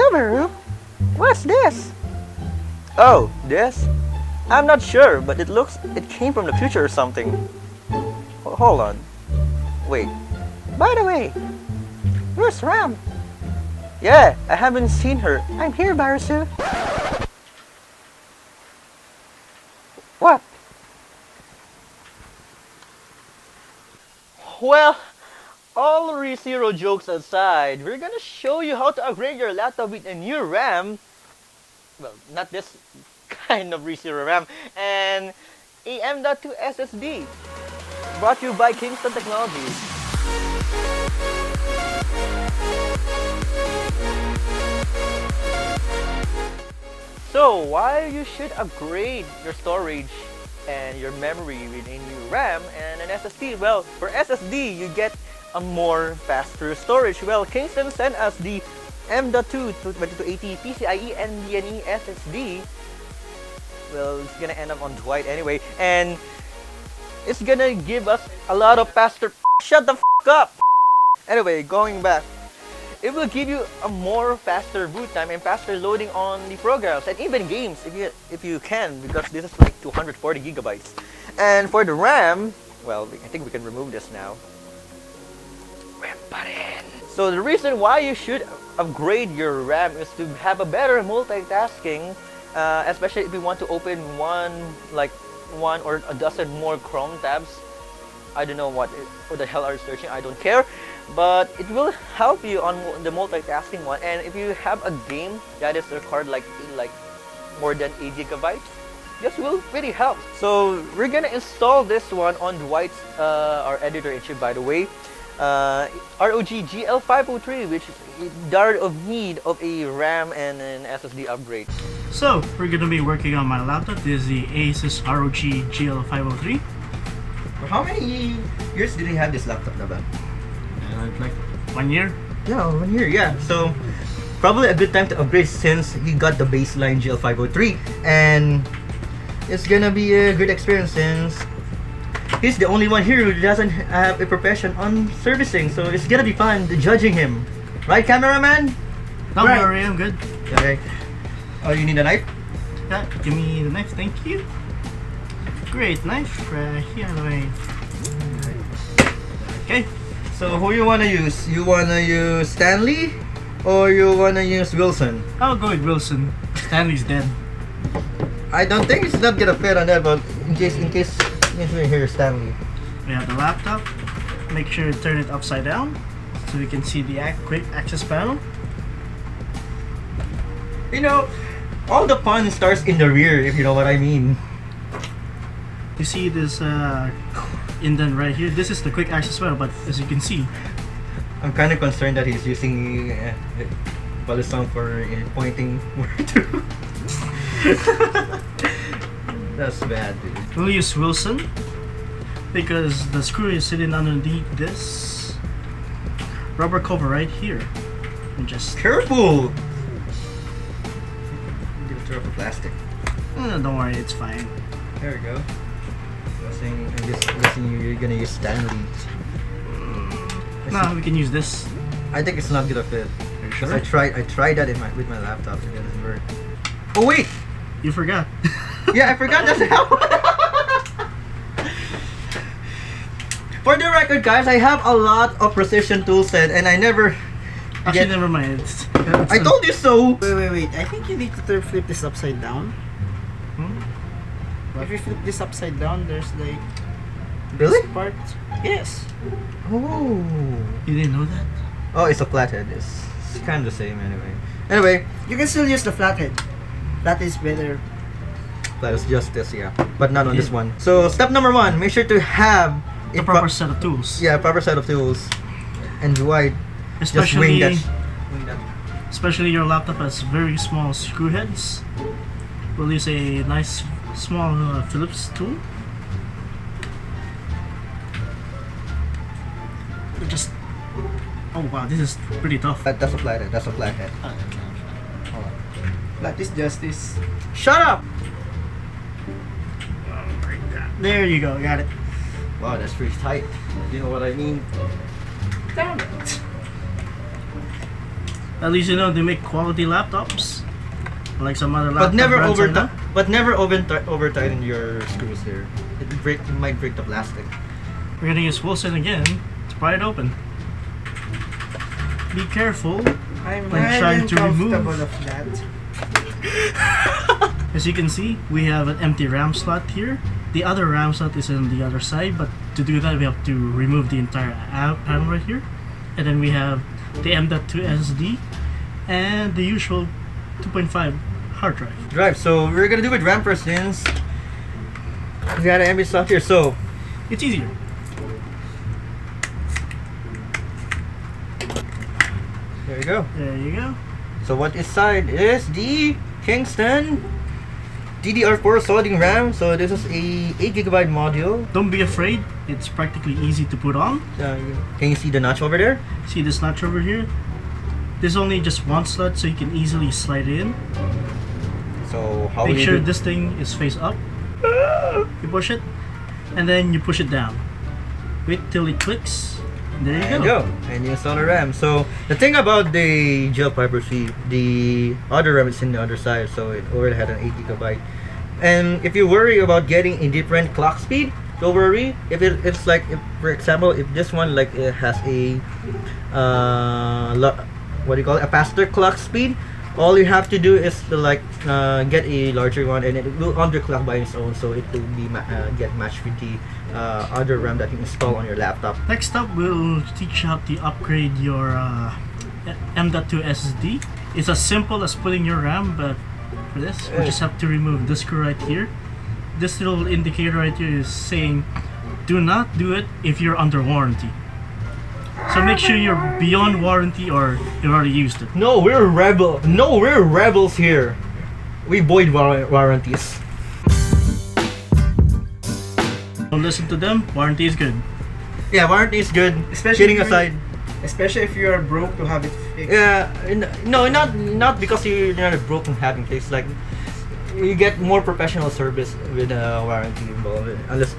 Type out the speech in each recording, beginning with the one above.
Subaru? What's this? Oh, this? I'm not sure, but it came from the future or something. Hold on. Wait. By the way, where's Ram? Yeah, I haven't seen her. I'm here, Barasu. What? Well, all ReZero jokes aside, we're gonna show you how to upgrade your laptop with a new RAM. Well, not this kind of ReZero RAM, and a M.2 SSD. Brought to you by Kingston Technology. So, why you should upgrade your storage and your memory with a new RAM and an SSD? Well, for SSD, you get a more faster storage. Well, Kingston sent us the M.2 2280 PCIe NVMe SSD. Well, it's gonna end up on Dwight anyway, and it's gonna give us a lot of faster. Shut the f up. Anyway, going back, it will give you a more faster boot time and faster loading on the programs and even games if you can, because this is like 240 gigabytes. And for the RAM, well, I think we can remove this now. RAM button. So the reason why you should upgrade your RAM is to have a better multitasking, especially if you want to open one or a dozen more Chrome tabs. I don't know what the hell are you searching, I don't care, but it will help you on the multitasking one. And if you have a game that is required like more than 8 gigabytes, this will really help. So we're gonna install this one on Dwight's, our editor-in-chief, by the way, ROG GL503, which is dire of need of a RAM and an SSD upgrade. So we're gonna be working on my laptop. This is the Asus ROG GL503. How many years did he have this laptop, Naban? Like 1 year. Yeah, 1 year, yeah. So probably a good time to upgrade since he got the baseline GL503, and it's gonna be a good experience since he's the only one here who doesn't have a profession on servicing, so it's gonna be fun judging him. Right, cameraman? Don't Right. worry, I'm good. Okay. Oh, you need a knife? Yeah, give me the knife, thank you. Great knife right here. Okay. So who you wanna use? You wanna use Stanley or you wanna use Wilson? I'll go with Wilson. Stanley's dead. I don't think it's not gonna fit on that, but in case we hear Stanley. We have the laptop. Make sure to turn it upside down so we can see the quick access panel. You know, all the fun starts in the rear, if you know what I mean. You see this indent right here? This is the quick access panel, but as you can see, I'm kind of concerned that he's using Balisong for pointing where to. That's bad, dude. we'll use Wilson because the screw is sitting underneath this rubber cover right here. And just Careful! Get a drop of plastic. don't worry, it's fine. There we go. I'm guessing you're gonna use Stanley. No, we can use this. I think it's not gonna fit. Are you Because sure? I tried that with my laptop and it doesn't work. Oh wait! You forgot. Yeah, I forgot that's how. For the record, guys, I have a lot of precision tool set and I never. Actually, never mind. I told you so. Wait. I think you need to flip this upside down. Hmm? If you flip this upside down, there's like Really? this part. Yes. Oh. You didn't know that? Oh, it's a flathead. It's kind of the same anyway. Anyway, You can still use the flathead. That is better. that was just this, yeah, but not on this one. So step number 1: make sure to have The proper set of tools. yeah, proper set of tools. And Dwight, just Especially, wing that. especially your laptop has very small screw heads. We'll use a nice small Phillips tool. Just oh wow, this is pretty tough. That's a flathead. That's a flathead. Hold on. That is justice. Shut up! There you go, got it. Wow, that's pretty tight. You know what I mean? Damn it. At least you know they make quality laptops, like some other laptop But never brands over I know. but never over tighten your screws here. It might break the plastic. We're gonna use full send again to pry it open. Be careful. I'm When trying to uncomfortable remove. of that. As you can see, we have an empty RAM slot here. The other RAM slot is on the other side, but to do that we have to remove the entire panel right here. And then we have the M.2 SSD and the usual 2.5 hard drive. So we're gonna do with RAM first since we got an empty slot here. So It's easier. there you go. There you go. So what inside is the Kingston DDR4 solid RAM. So this is a 8GB module. Don't be afraid, it's practically easy to put on. Can you see the notch over there? See this notch over here? There's only just one slot, so you can easily slide it in. So how Make will you sure do- this thing is face up. You push it, and then you push it down. Wait till it clicks. And there you And go. and you install the RAM. So the thing about the gel fiber sleeve, the other RAM is in the other side, so it already had an 8GB. And if you worry about getting a different clock speed, don't worry. If it's like, if, for example, if this one like it has a what do you call it, a faster clock speed, all you have to do is to like get a larger one, and it will underclock by its own, so it will be get matched with the other RAM that you install on your laptop. Next up, we'll teach you how to upgrade your M.2 SSD. It's as simple as putting your RAM, but for this, we just have to remove this screw right here. This little indicator right here is saying, do not do it if you're under warranty. So make sure you're beyond warranty or you've already used it. No, we're rebels here. We void warranties. Don't listen to them, warranty is good. Yeah, warranty is good. Especially Kidding if you- aside. Especially if you are broke to have it fixed. Yeah, no, not because you're not a broken having case. Like you get more professional service with warranty involved. Unless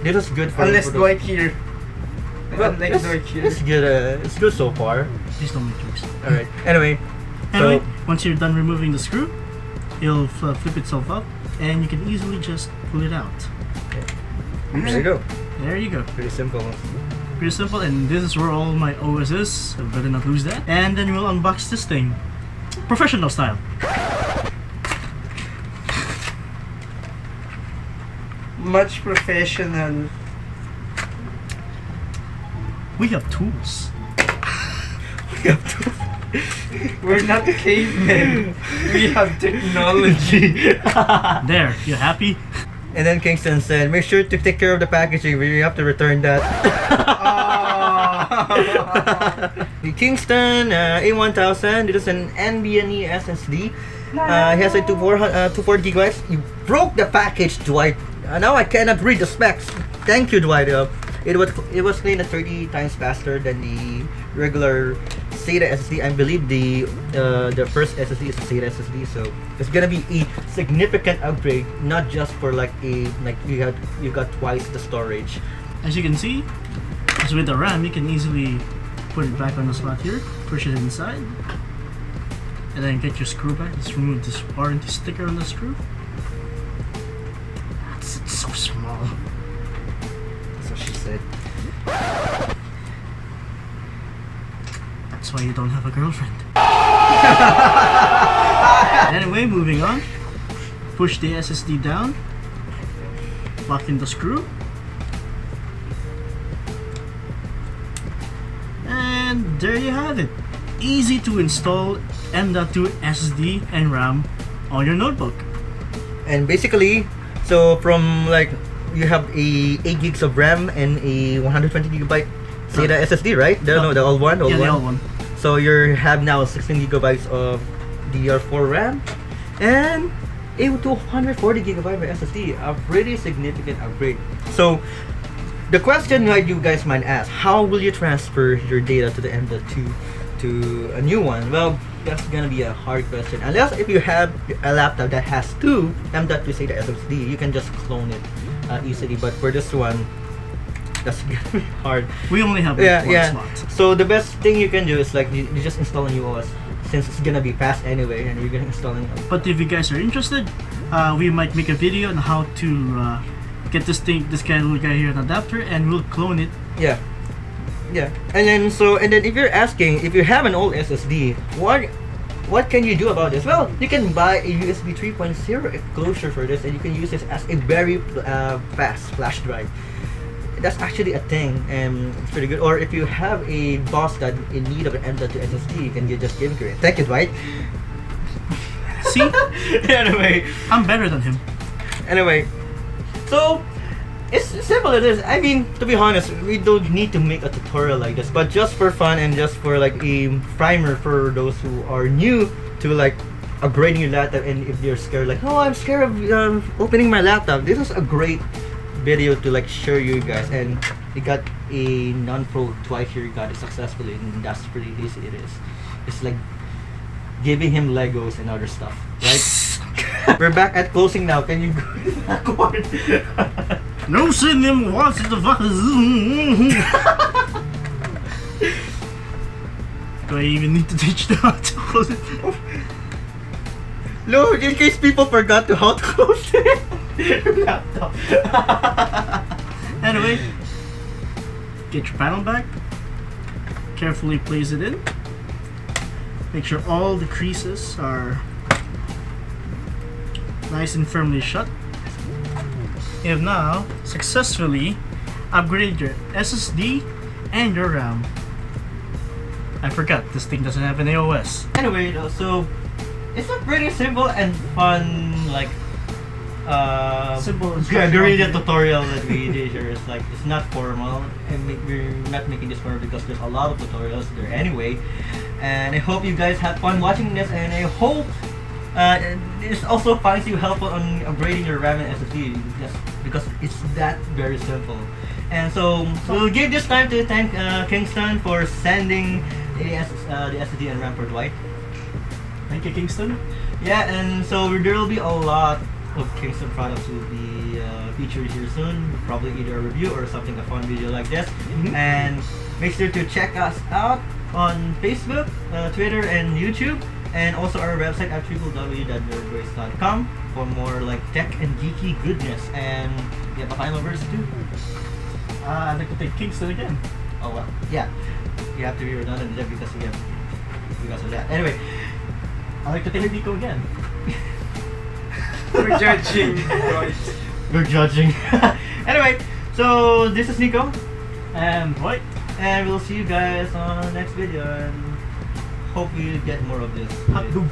this is good for Unless for those- Dwight here. Well, Unless Dwight here. it's good. It's good so far. Please don't make jokes. All right. Anyway, Anyway, once you're done removing the screw, it'll flip itself up and you can easily just pull it out. there you go. There you go. Pretty simple. Pretty simple, and this is where all my OS is, so better not lose that. And then we'll unbox this thing. Professional style. Much professional. We have tools. We're not cavemen. We have technology. There, you happy? And then Kingston said, make sure to take care of the packaging. We have to return that. The Kingston A1000. It is an NVMe SSD. It has a 240 gigabytes. You broke the package, Dwight. Now I cannot read the specs. Thank you, Dwight. It was cleaned at 30 times faster than the regular SATA SSD. I believe the first SSD is a SATA SSD, so it's gonna be a significant upgrade, not just for like you got twice the storage. As you can see, as with the RAM, you can easily put it back on the slot here, push it inside, and then get your screw back. Just remove this warranty sticker on the screw. It's so small. That's what she said. That's why you don't have a girlfriend. Anyway, moving on. Push the SSD down. Lock in the screw. And there you have it. Easy to install M.2 SSD and RAM on your notebook. And basically, so from like you have a 8 gigs of RAM and a 120 gigabyte SATA SSD, right? The old one, Yeah, the old one. So you have now 16 gigabytes of DDR4 RAM and a 240 gigabyte of SSD. A pretty significant upgrade. So the question that you guys might ask, how will you transfer your data to the M.2 to a new one? Well, that's gonna be a hard question. Unless if you have a laptop that has two M.2 SATA SSD, you can just clone it easily. But for this one, that's gonna be hard. We only have like, Yeah, one yeah. slot. So the best thing you can do is like you just install a new OS, since it's gonna be fast anyway, and you're gonna install it. But if you guys are interested, we might make a video on how to get this little guy here, an adapter, and we'll clone it. Yeah, yeah. And then if you're asking if you have an old SSD, what can you do about this? Well, you can buy a USB 3.0 enclosure for this, and you can use this as a very fast flash drive. That's actually a thing, and it's pretty good. Or if you have a boss that in need of an M.2 SSD, you can just give it to it. Thank you, Dwight. See, Anyway, I'm better than him. So it's simple as this. I mean, to be honest, we don't need to make a tutorial like this, but just for fun and just for like a primer for those who are new to like upgrading your laptop, and if you're scared, like, oh, I'm scared of opening my laptop, this is a great video to like show you guys. And we got a non-pro Dwight here, got it successfully, and that's pretty easy. It is. It's like giving him Legos and other stuff, right? We're back at closing now. Can you go backward? No sitting them watching the fuck. Do I even need to teach them how to close it? No, in case people forgot to how to close it. Laptop. Anyway, get your panel back. Carefully place it in. Make sure all the creases are nice and firmly shut. You have now successfully upgraded your SSD and your RAM. I forgot, this thing doesn't have an AOS. Anyway, so it's a pretty simple and fun, like, Simple guerrilla tutorial that we did here. It's like, it's not formal, and we're not making this formal because there's a lot of tutorials there anyway. And I hope you guys had fun watching this, and I hope this also finds you helpful on upgrading your RAM and SSD, just because it's that very simple. And so we'll give this time to thank Kingston for sending the SSD and RAM for Dwight. Thank you, Kingston. Yeah, and so there will be a lot of Kingston products will be featured here soon. Probably either a review or something, a fun video like this. And make sure to check us out on Facebook, Twitter, and YouTube, and also our website at www.nerdways.com for more like tech and geeky goodness. And you have a final verse too. I'd like to thank Kingston again. Oh well, yeah, you have to be redundant there because of that. Anyway, I'd like to thank Nico again. We're judging. Right. we're judging. Anyway, so this is Nico, And Dwight. and we'll see you guys on the next video, and hope you get more of this. Hot dog.